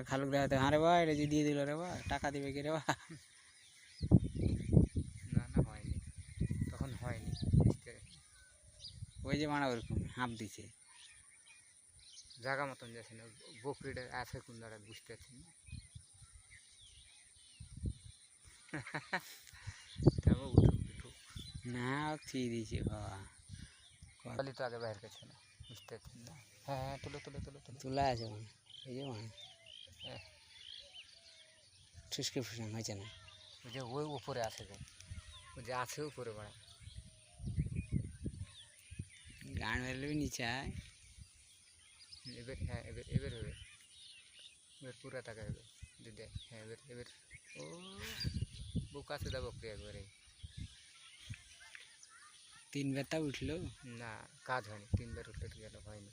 আর খালুক দেখাতে হ্যাঁ রে বা এটা যে দিয়ে দিল রে বা টাকা দিবে কি রে বা না না হয়নি তখন হয়নি ওই যে মারা ওরকম হাঁপ দিছে জায়গা মতন যাচ্ছে না বকরিটা আছে কোন জায়গায় বুঝতে পারছি না তেমন উঠুক উঠুক না থিয়ে দিয়েছে বাবা খালি তো আগে বাইর কাছে না বুঝতে পারছি না হ্যাঁ হ্যাঁ তুলো তুলো তুলো তুলো তুলা আছে মানে এই যে মানে হ্যাঁ প্রেসক্রিপশন হয়েছে না ওই যে ওই উপরে আছে যে ওই যে আছে উপরে বাড়া গান বেরোলে নিচে আয় এবার হ্যাঁ এবার এবার হবে এবার পুরা টাকা হবে দিদি হ্যাঁ এবার এবার ও বুক আছে দা বকরি একবারে 3 বেতা উঠলো না কাজ হয়নি 3 বার উঠলে তো গেল হয়নি